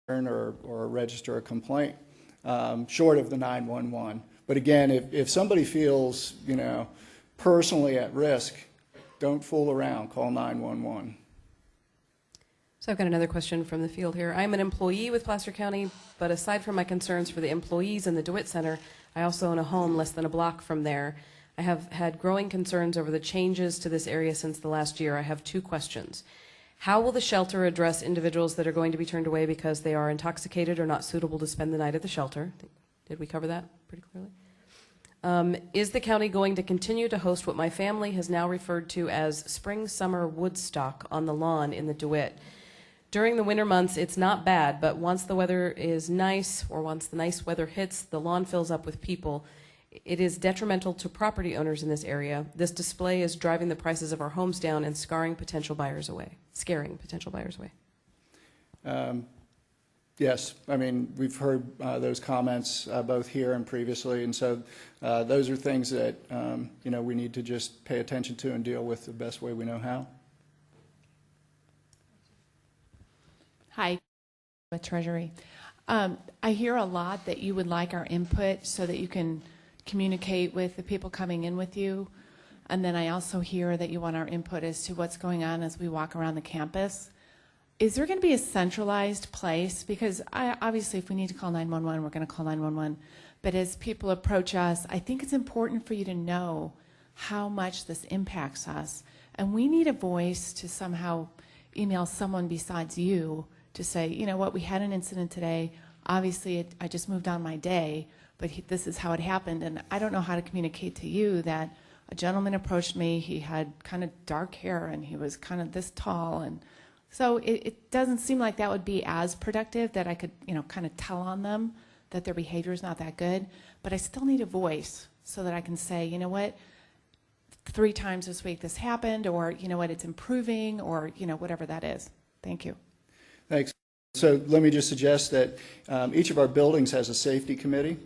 or register a complaint, short of the 911. But again, if somebody feels, personally at risk, don't fool around, call 911. So I've got another question from the field here. I'm an employee with Placer County, but aside from my concerns for the employees in the DeWitt Center, I also own a home less than a block from there. I have had growing concerns over the changes to this area since the last year. I have two questions. How will the shelter address individuals that are going to be turned away because they are intoxicated or not suitable to spend the night at the shelter? Did we cover that pretty clearly? Is the county going to continue to host what my family has now referred to as spring-summer Woodstock on the lawn in the DeWitt? During the winter months, it's not bad, but once the weather is nice, or once the nice weather hits, the lawn fills up with people. It is detrimental to property owners in this area. This display is driving the prices of our homes down and scaring potential buyers away. Yes, I mean, we've heard those comments both here and previously, and so those are things that, we need to just pay attention to and deal with the best way we know how. Hi, with Treasury. I hear a lot that you would like our input so that you can communicate with the people coming in with you. And then I also hear that you want our input as to what's going on as we walk around the campus. Is there going to be a centralized place? Because obviously if we need to call 911, we're going to call 911. But as people approach us, I think it's important for you to know how much this impacts us. And we need a voice to somehow email someone besides you to say, you know what, we had an incident today. Obviously, I just moved on my day, but this is how it happened. And I don't know how to communicate to you that a gentleman approached me. He had kind of dark hair, and he was kind of this tall. And so it doesn't seem like that would be as productive, that I could, kind of tell on them that their behavior is not that good. But I still need a voice so that I can say, you know what, 3 times this week this happened, or you know what, it's improving, or whatever that is. Thank you. Thanks. So let me just suggest that each of our buildings has a safety committee.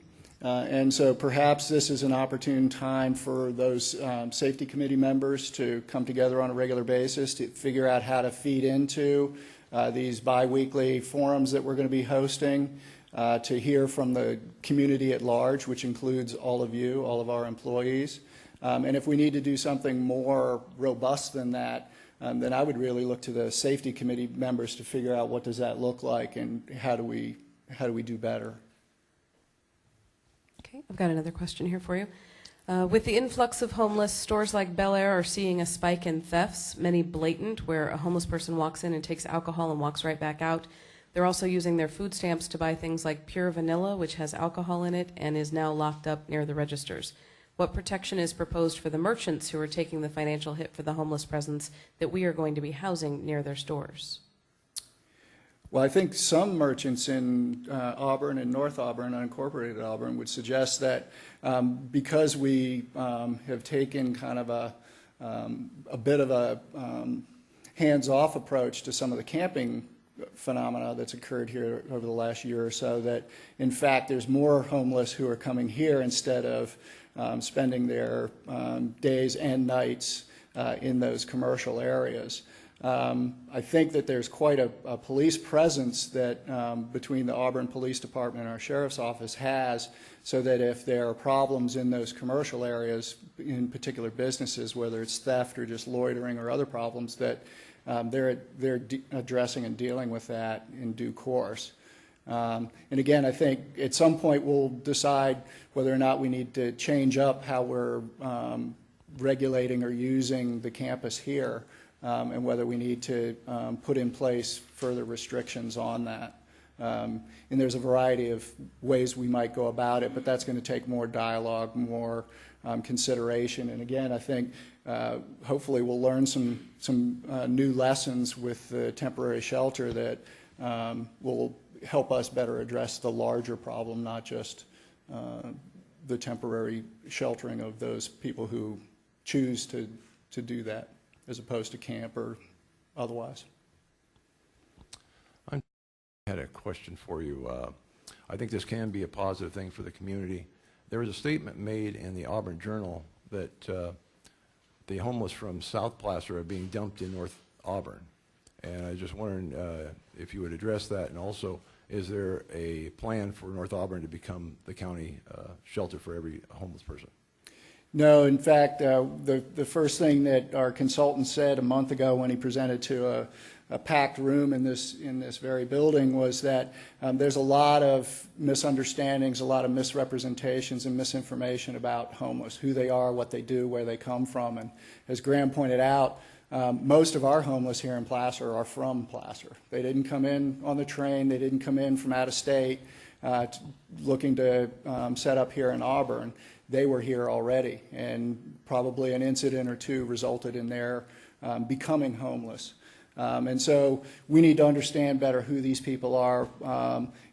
And so perhaps this is an opportune time for those safety committee members to come together on a regular basis to figure out how to feed into these biweekly forums that we're going to be hosting, to hear from the community at large, which includes all of you, all of our employees. And if we need to do something more robust than that, then I would really look to the safety committee members to figure out what does that look like and how do we do better. Okay, I've got another question here for you. With the influx of homeless, stores like Bel Air are seeing a spike in thefts, many blatant, where a homeless person walks in and takes alcohol and walks right back out. They're also using their food stamps to buy things like pure vanilla, which has alcohol in it and is now locked up near the registers. What protection is proposed for the merchants who are taking the financial hit for the homeless presence that we are going to be housing near their stores? Well, I think some merchants in Auburn and North Auburn, unincorporated Auburn, would suggest that because we have taken kind of a bit of a hands-off approach to some of the camping phenomena that's occurred here over the last year or so, that in fact there's more homeless who are coming here instead of spending their days and nights in those commercial areas. I think that there's quite a police presence that between the Auburn Police Department and our Sheriff's Office has, so that if there are problems in those commercial areas, in particular businesses, whether it's theft or just loitering or other problems, that they're addressing and dealing with that in due course. And again, I think at some point we'll decide whether or not we need to change up how we're regulating or using the campus here, and whether we need to put in place further restrictions on that. And there's a variety of ways we might go about it, but that's going to take more dialogue, more consideration. And again, I think hopefully we'll learn some new lessons with the temporary shelter that will help us better address the larger problem, not just the temporary sheltering of those people who choose to do that, as opposed to camp or otherwise. I had a question for you. I think this can be a positive thing for the community. There was a statement made in the Auburn Journal that the homeless from South Placer are being dumped in North Auburn. And I was just wondering if you would address that, and also is there a plan for North Auburn to become the county shelter for every homeless person? No, in fact, the first thing that our consultant said a month ago when he presented to a packed room in this very building was that there's a lot of misunderstandings, a lot of misrepresentations and misinformation about homeless, who they are, what they do, where they come from. And as Graham pointed out, most of our homeless here in Placer are from Placer. They didn't come in on the train. They didn't come in from out of state looking to set up here in Auburn. They were here already, and probably an incident or two resulted in their becoming homeless. And so we need to understand better who these people are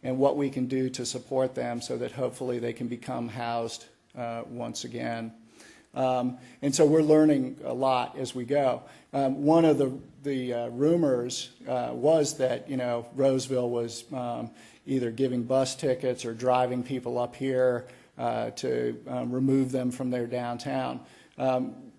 and what we can do to support them so that hopefully they can become housed once again. And so we're learning a lot as we go. One of the rumors was that, Roseville was either giving bus tickets or driving people up here to remove them from their downtown.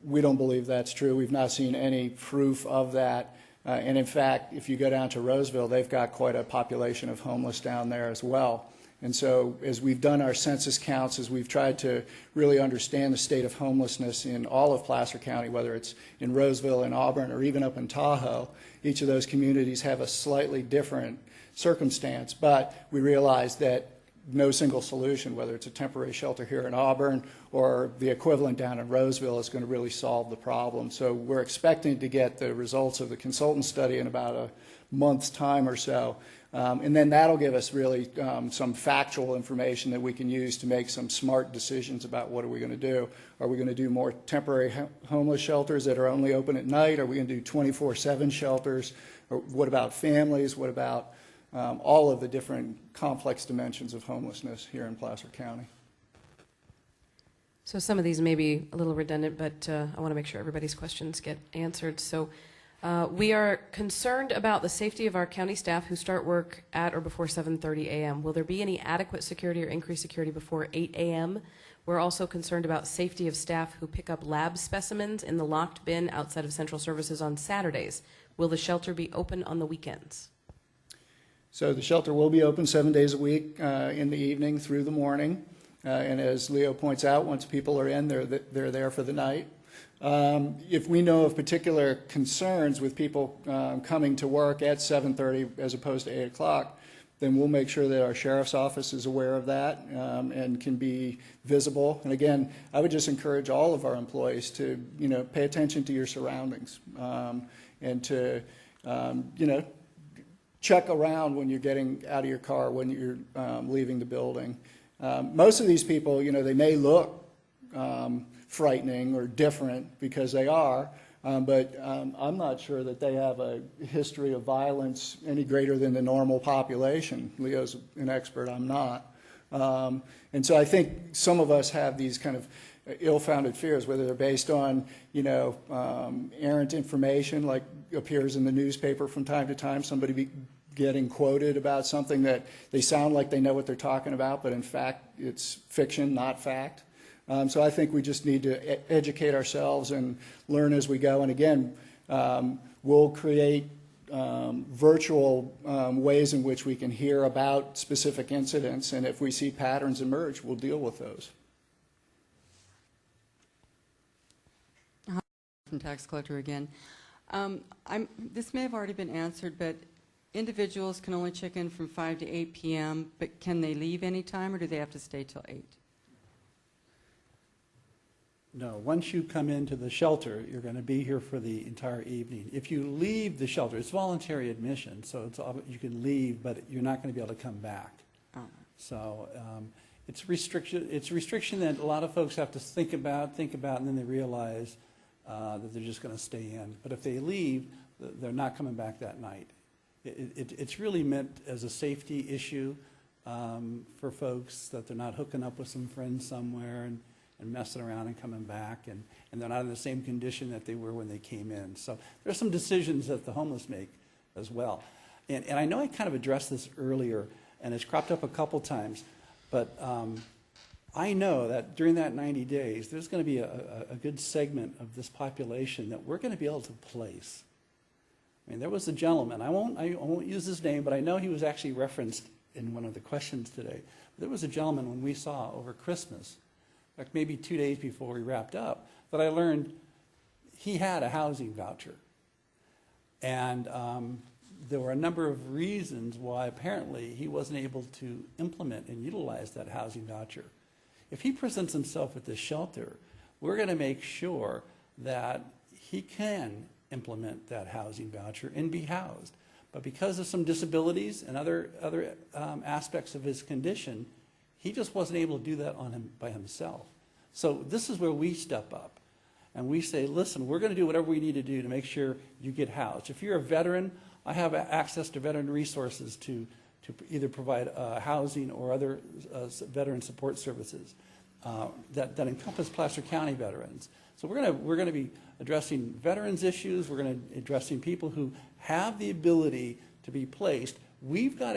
We don't believe that's true. We've not seen any proof of that. And in fact, if you go down to Roseville, they've got quite a population of homeless down there as well. And so as we've done our census counts, as we've tried to really understand the state of homelessness in all of Placer County, whether it's in Roseville, in Auburn, or even up in Tahoe, each of those communities have a slightly different circumstance. But we realize that no single solution, whether it's a temporary shelter here in Auburn or the equivalent down in Roseville, is going to really solve the problem. So we're expecting to get the results of the consultant study in about a month's time or so. And then that'll give us really some factual information that we can use to make some smart decisions about what are we going to do. Are we going to do more temporary homeless shelters that are only open at night? Are we going to do 24/7 shelters? Or what about families? What about all of the different complex dimensions of homelessness here in Placer County? So some of these may be a little redundant, but I want to make sure everybody's questions get answered. So we are concerned about the safety of our county staff who start work at or before 7:30 a.m. Will there be any adequate security or increased security before 8 a.m.? We're also concerned about safety of staff who pick up lab specimens in the locked bin outside of Central Services on Saturdays. Will the shelter be open on the weekends? So the shelter will be open 7 days a week in the evening through the morning. And as Leo points out, once people are in, they're there for the night. If we know of particular concerns with people coming to work at 7:30 as opposed to 8 o'clock, then we'll make sure that our sheriff's office is aware of that and can be visible. And again, I would just encourage all of our employees to, pay attention to your surroundings and to, check around when you're getting out of your car, when you're leaving the building. Most of these people, they may look frightening or different because they are, but I'm not sure that they have a history of violence any greater than the normal population. Leo's an expert, I'm not. And so I think some of us have these kind of ill-founded fears, whether they're based on, errant information like appears in the newspaper from time to time, somebody getting quoted about something that they sound like they know what they're talking about, but in fact it's fiction, not fact. So I think we just need to educate ourselves and learn as we go. And again, we'll create virtual ways in which we can hear about specific incidents, and if we see patterns emerge, we'll deal with those. From tax collector again. This may have already been answered, but individuals can only check in from 5 to 8 p.m., but can they leave anytime, or do they have to stay till 8? No, once you come into the shelter, you're going to be here for the entire evening. If you leave the shelter, it's voluntary admission, so you can leave, but you're not going to be able to come back. Oh. So it's restriction that a lot of folks have to think about, and then they realize that they're just going to stay in. But if they leave, they're not coming back that night. It's really meant as a safety issue for folks, that they're not hooking up with some friends somewhere and messing around and coming back, and they're not in the same condition that they were when they came in. So there's some decisions that the homeless make as well. And I know I kind of addressed this earlier, and it's cropped up a couple times, but I know that during that 90 days, there's going to be a good segment of this population that we're going to be able to place. I mean, there was a gentleman, I won't use his name, but I know he was actually referenced in one of the questions today. There was a gentleman when we saw over Christmas, like maybe 2 days before we wrapped up, that I learned he had a housing voucher. And there were a number of reasons why apparently he wasn't able to implement and utilize that housing voucher. If he presents himself at this shelter, we're going to make sure that he can implement that housing voucher and be housed. But because of some disabilities and other aspects of his condition, he just wasn't able to do that by himself. So this is where we step up. And we say, listen, we're going to do whatever we need to do to make sure you get housed. If you're a veteran, I have access to veteran resources to either provide housing or other veteran support services that encompass Placer County veterans. So we're going to be addressing veterans issues. We're going to be addressing people who have the ability to be placed. We've got to